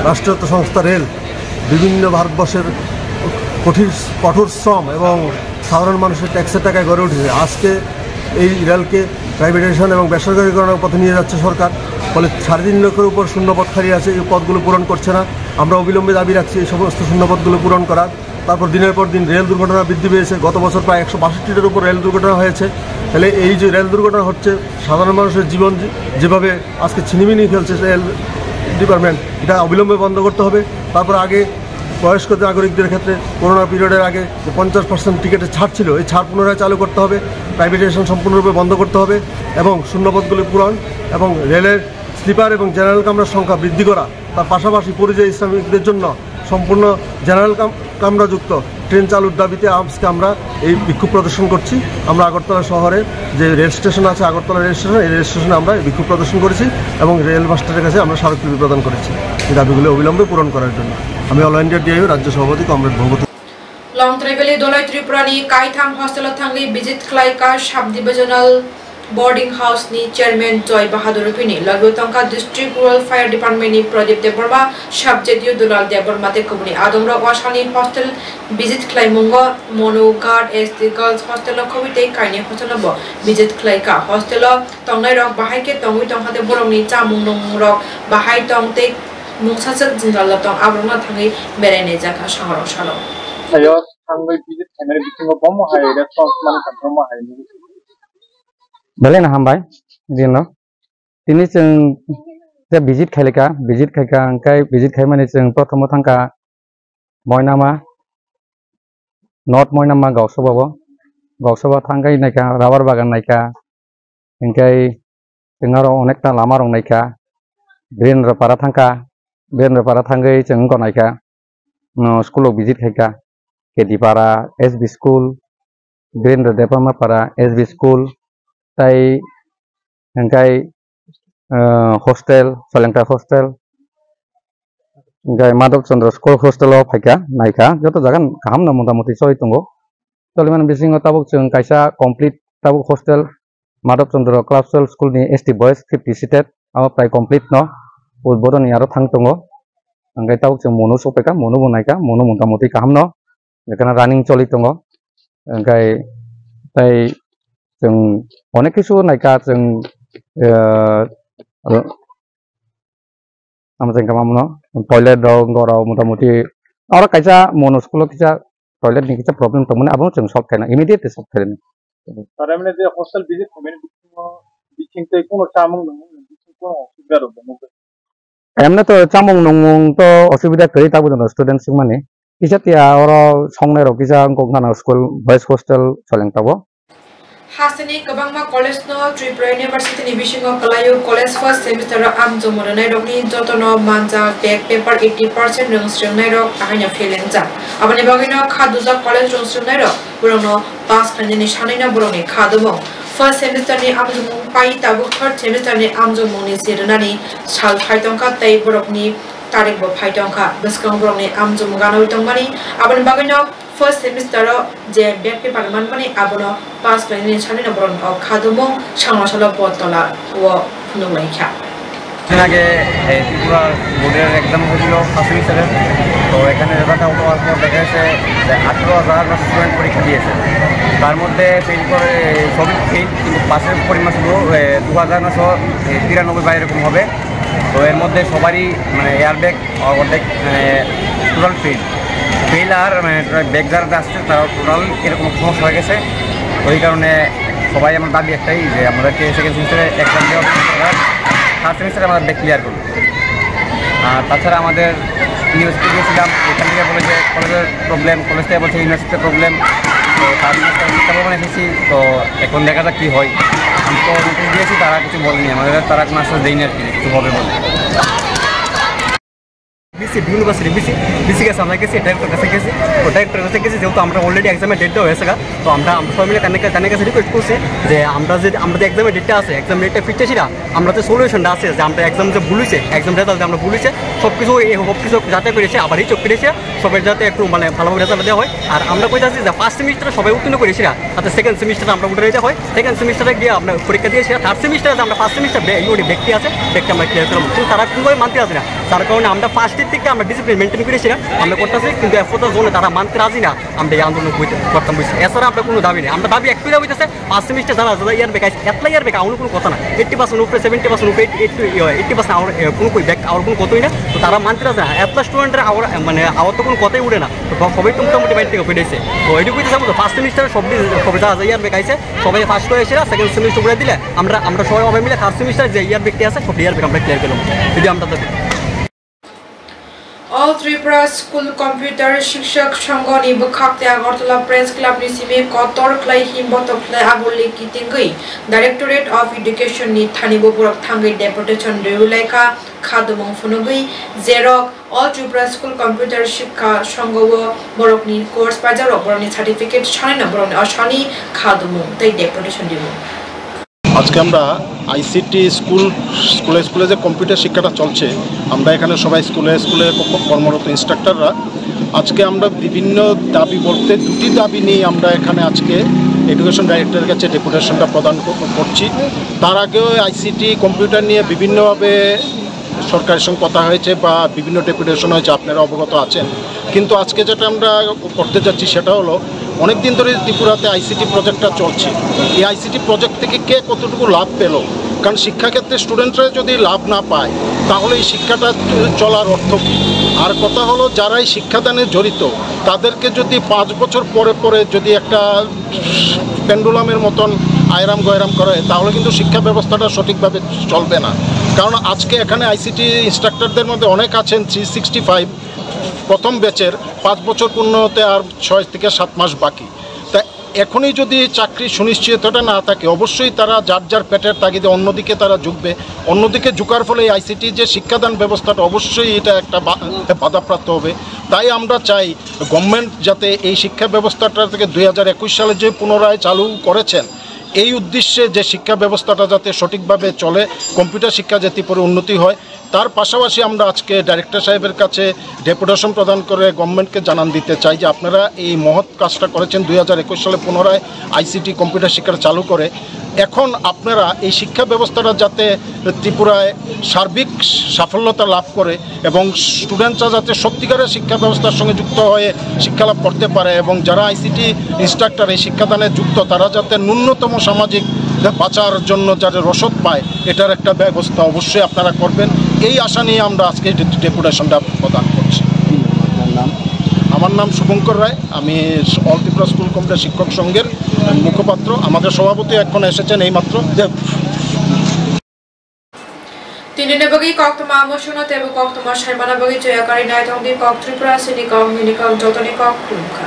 M: রাষ্ট্রায়ত্ত সংস্থা রেল বিভিন্ন ভারতবর্ষের কঠোর শ্রম এবং সাধারণ মানুষের ট্যাক্সের টাকায় গড়ে উঠেছে। আজকে এই রেলকে প্রাইভেটাইজেশন এবং বেসরকারীকরণের পথে নিয়ে যাচ্ছে সরকার, ফলে 3.5 লক্ষের উপর শূন্যপদ খালি আছে, এই পদগুলো পূরণ করছে না। আমরা অবিলম্বে দাবি রাখছি এই সমস্ত শূন্যপদগুলো পূরণ করার। তারপর দিনের পর দিন রেল দুর্ঘটনা বৃদ্ধি পেয়েছে, গত বছর প্রায় 162টার উপর রেল দুর্ঘটনা হয়েছে। তাহলে এই যে রেল দুর্ঘটনা হচ্ছে, সাধারণ মানুষের জীবন যেভাবে আজকে ছিনিমিনি ফেলছে রেল ডিপার্টমেন্ট, এটা অবিলম্বে বন্ধ করতে হবে। তারপর আগে বয়স্ক নাগরিকদের ক্ষেত্রে করোনা পিরিয়ডের আগে যে 50% টিকিটের ছাড় ছিল, এই ছাড় পুনরায় চালু করতে হবে, প্রাইভেটাইজেশন সম্পূর্ণরূপে বন্ধ করতে হবে এবং শূন্যপদগুলি পূরণ এবং রেলের স্লিপার এবং জেনারেল কামরার সংখ্যা বৃদ্ধি করা। তার পাশাপাশি পরিযায়ী শ্রমিকদের জন্য সম্পূর্ণ জেনারেল কামরাযুক্ত ট্রেন চালুর দাবিতে আজকে আমরা এই বিক্ষোভ প্রদর্শন করছি। আমরা আগরতলা শহরে যে রেল স্টেশন আছে, আগরতলা রেল স্টেশন, এই রেল স্টেশনে আমরা বিক্ষোভ প্রদর্শন করেছি এবং রেল মাস্টারের কাছে আমরা স্মারকলিপি প্রদান করেছি এই দাবিগুলো অবিলম্বে পূরণ করার জন্য। আমি অল ইন্ডিয়া ডিআইও রাজ্য সভাপতি কমরেড ভগবতী
A: লং ট্রাইবেলি দলাই ত্রিপুরানি কাইথাম হস্টেল থাঙ্গি বিজিত খ্লাইকা sub divisional boarding house ni chairman Joy Bahadur Pini Lagu Tongka district rural fire department ni Pradeep Deborma subjective Dulal Deborma te kubuni Adumra Washani hostel visit Klaimungo Mono Guard as the girls hostel komite kaini hostel bo visit Klaika hostel tongnai rok bahai ke tongwi tong hate borong ni chamung nong rok bahai tong te mungsasak jinral tong abrona thangi berene jaka shahar shalo
N: ayo thangi visit kamera bikingo bomo hai response man control hai
O: Balik na hambai, dino. Ini ceng saya visit khalika angkai visit khai mane ceng prothamo thangka moinama north moinama gausaba thangkai naika rabar bagan naika angkai जोंनाव अनेकता लामा रंनायखा वीरेन्द्रपारा थांगै जों गनायखा स्कुलाव visit खायखा Kedipara SB school Birendra Debpara SB school ताई ओंखाय hostel सोलोंथा hostel ओंखाय माधव चंद्र स्कुल हस्टेलाव फायखा नायखा जत जागोन गाहामनो मथामथि सय दङ तलिमान बिसिङाव ताबुक जों कायसा कमप्लिट ताबुक हस्टेल माधव चंद्र क्लाबसोल स्कुलनि एसटी बयस 50 सीटेड अब प्राय कमप्लिट न उद्बोधन आरो थां दङ ओंखाय ताबुक जों मनो सफैखा मनो बनायखा मनो मथामथि गाहामनो बेखाना रानिं चलि दङ ओंखाय ताई जों अनेक किसु नायखा जों टयलेट दं गराव मथामथि और कायसा मनो स्कुल किसा टयलेट नि किसा प्रॉब्लम दंमोन आबो जों सल्व खायना इमिडिएट सल्व खायना
N: तारमाने जे हस्टेल विजिट खायनाय बिथिंथै कोनो चामुं दङ बिथिं कोनो असुबिदा दङ
O: एमने तो चामुं नंमुं तो असुबिदा गै ताबो जों स्टुडेंट सिं माने किसा तिया और संनाय र किसा गंथाना स्कुल बॉयज हस्टेल चलेंताबो
A: हासनी कबांमा कॉलेज नो त्रिपुरा यूनिवर्सिटी नि बिशिंगो कलायु कॉलेज फर्स्ट सेमिस्टर आम जमरनाय रकनि जतनो मानजा बैक पेपर 80% रंस्रंनाय रक आहायना फेलें जा आबनि बागैनो खादुजा कॉलेज रंस्रंनाय रक बुरनो पास खाननि सानैना बुरनि खादमो फर्स्ट सेमिस्टर नि आम जमु पाइ ताबु थर्ड सेमिस्टर नि आम जमु नि सिरनानि साल फाइतंका तै बुरकनि तारिख बो फाइतंका बसकं बुरनि आम जमु गानोय तंमानि आबनि बागैनो फर्स्ट सेमिस्टर जे बैक पेपर मानपानि आबनो पास खाननि सानैना बुरन अ खादमो सांलासला पतला व फुनुलाइखा
P: আগে ত্রিপুরা বোর্ডের এক্সাম হয়েছিল ফার্স্ট সেমিস্টারে তো এখানে রেজাল্ট আউট হওয়ার পর দেখা গেছে যে 18,000 স্টুডেন্ট পরীক্ষা দিয়েছে তার মধ্যে ফেল করে সবই ফেল কিন্তু পাসের পরিমাণ শুধু 2,993 বা এরকম হবে তো এর মধ্যে সবারই মানে এয়ার ব্যাগ অর্ধেক টোটাল ফেল আর ব্যাগ যারা আসছে তারা টোটাল এরকম সমস্যা হয়ে গেছে ওই কারণে সবাই আমার দাবি একটাই যে আমাদেরকে সেকেন্ড সেমিস্টারে এক্সাম দেওয়া থার্ড সেমিস্টারে আমাদের ব্যাগ ক্লিয়ার করবো আর তাছাড়া আমাদের ইউনিভার্সিটি গিয়েছিলাম এখান থেকে বলে যে কলেজের প্রবলেম কলেজ থেকে বলছে ইউনিভার্সিটির প্রবলেম তো থার্ড সেমিস্টার মানে এসেছি তো এখন দেখা যাক কী হয় আমি তো নোটিশ দিয়েছি তারা কিছু বলেনি আমাদের তারা কোনো আশ্বাস দেয়নি আর কি কিছু হবে বলে বিসি ইউনিভার্সিটি বিসি গেছে আমরা গেছি ডাইরেক্টর কাছে গেছি তো ডাইরেক্টর কাছে গেছি যেহেতু আমরা অলরেডি এক্সামের ডেটটা হয়েছে তো আমরা সবাই মিলে কানে কাছে রিকোয়েস্ট করছি যে আমরা যে এক্সামের ডেটটা আছে এক্সাম ডেটটা ফিরতেছি না আমরা যে সলিউশনটা আছে যে আমরা এক্সাম যে ভুলেছে এক্সাম রেজাল্ট আমরা ভুলেছে সব কিছু যাতে করেছে আবার এই চোখ করেছে সবাই যাতে একটু মানে ভালোভাবে রেজাল্ট দেওয়া হয় আর আমরা কই যাচ্ছি যে ফার্স্ট সেমিস্টারে সবাই উত্তীর্ণ করেছি না তাতে সেকেন্ড সেমিস্টারে আমরা উঠে যেতে হয় সেকেন্ড সেমিস্টারে গিয়ে আমরা পরীক্ষা দিয়েছি থার্ড সেমিস্টারে আমরা ফার্স্ট সেমিস্টার ব্যক্তি আছে ব্যক্তি আমরা ক্লিয়ার করলাম কিন্তু তারা কোনোভাবে মানতে আসে না তার কারণে আমরা ফার্স্টের থেকে আমরা ডিসিপ্লিন মেনটেন করেছিলাম আমরা করতেছি কিন্তু এফোর্টের জন্য তারা মানতে রাজি না আমরা এই আন্দোলন করতাম বুঝছি এছাড়া আমরা কোনো দাবি নেই আমরা দাবি একটু দাবি হইতেছে ফার্স্ট সেমিস্টার যারা যারা ইয়ার বেকার এতলা ইয়ার বেকার আমার কোনো কথা না 80% উপরে 70% উপরে 80% আমার কোনো ব্যাক আমার কোনো কথাই না তো তারা মানতে রাজি না এতলা স্টুডেন্টের মানে আমার তো কোনো কথাই উঠে না তো সবাই তো মোটামুটি বাইরে থেকে ফিরেছে তো এইটুকু হইতেছে ফার্স্ট সেমিস্টারে সবাই যারা ইয়ার বেকাইছে সবাই ফার্স্ট হয়েছে সেকেন্ড সেমিস্টার করে দিলে আমরা সবাই মিলে থার্ড সেমিস্টার যে ইয়ার ব্যক্তি আছে সব ইয়ার বেক আমরা ক্লিয়ার করলাম যদি আমরা দাবি
A: All Tripura School Computer Shikshak Sangha ni bukhakte Agartala Press Club ni sime kotor klai himbotok klai agoli kitingui Directorate of Education ni Thanibo Burak Thangai Deputation Reulaika Khadumong Funugui Zerok All Tripura School Computer Shikha Sangha Borok ni course pajarok borok ni certificate shani na borok ni ashani Khadumong tai Deputation dibo
Q: আজকে আমরা ICT স্কুলে যে computer শিক্ষাটা চলছে আমরা এখানে সবাই স্কুলে কর্মরত ইনস্ট্রাক্টররা আজকে আমরা বিভিন্ন দাবি বলতে দুটি দাবি নিয়ে আমরা এখানে আজকে এডুকেশন ডাইরেক্টরের কাছে ডেপুটেশনটা প্রদান করছি তার আগেও আইসিটি কম্পিউটার নিয়ে বিভিন্নভাবে সরকারের সঙ্গে কথা হয়েছে বা বিভিন্ন ডেপুটেশন হয়েছে আপনারা অবগত আছেন কিন্তু আজকে যেটা আমরা করতে যাচ্ছি সেটা হলো অনেক দিন ধরে ত্রিপুরাতে আইসিটি প্রজেক্টটা চলছে এই আইসিটি প্রজেক্ট থেকে কে কতটুকু লাভ পেল কারণ শিক্ষাক্ষেত্রে স্টুডেন্টরা যদি লাভ না পায় তাহলে এই শিক্ষাটা চলার অর্থ কী আর কথা হলো যারা এই শিক্ষাদানে জড়িত তাদেরকে যদি 5 বছর পরে পরে যদি একটা পেন্ডুলামের মতন আয়রাম গয়রাম করে তাহলে কিন্তু শিক্ষা ব্যবস্থাটা সঠিকভাবে চলবে না কারণ আজকে এখানে আইসিটি ইনস্ট্রাক্টরদের মধ্যে অনেক আছেন 365 প্রথম ব্যাচের 5 বছর পূর্ণ হতে আর 6 থেকে 7 মাস বাকি তাই এখনই যদি চাকরি সুনিশ্চিততা না থাকে অবশ্যই তারা যার যার পেটের তাগিদে অন্যদিকে তারা ঝুঁকবে। অন্যদিকে ঝুঁকার ফলে আইসিটি যে শিক্ষাদান ব্যবস্থাটা অবশ্যই এটা একটা বাধাপ্রাপ্ত হবে। তাই আমরা চাই গভর্নমেন্ট যাতে এই শিক্ষা ব্যবস্থাটা থেকে 2021 সালে যে পুনরায় চালু করেছেন এই উদ্দেশ্যে যে শিক্ষা ব্যবস্থাটা যাতে সঠিকভাবে চলে, কম্পিউটার শিক্ষা যাতে পরে উন্নতি হয়। তার পাশাপাশি আমরা আজকে ডাইরেক্টর সাহেবের কাছে ডেপুটেশন প্রদান করে গভর্নমেন্টকে জানান দিতে চাই যে আপনারা এই মহৎ কাজটা করেছেন 2021 সালে পুনরায় আইসিটি কম্পিউটার শিক্ষা চালু করে। এখন আপনারা এই শিক্ষা ব্যবস্থাটা যাতে ত্রিপুরায় সার্বিক সাফল্যতা লাভ করে এবং স্টুডেন্টরা যাতে সত্যিকারের শিক্ষা ব্যবস্থার সঙ্গে যুক্ত হয়ে শিক্ষা লাভ করতে পারে এবং যারা আইসিটি ইনস্ট্রাক্টর এই শিক্ষাদানে যুক্ত তারা যাতে ন্যূনতম সামাজিক বাঁচার জন্য যাতে রসদ পায় এটার একটা ব্যবস্থা অবশ্যই আপনারা করবেন। এই আশা নিয়ে আমরা আজকে ডেপুটেশনটা প্রদান করছি। আমার নাম শুভঙ্কর রায়, আমি অল ত্রিপুরা স্কুল কমিটির শিক্ষক সংঘের মুখপাত্র। আমাদের সভাপতি এখন এসেছেন এইমাত্র।
A: Tini bagi kok tama emosional tebe kok tama shay mana bagi jaya kari nai tong di kok Tripura sini kok mini kok jotoni kok kumka.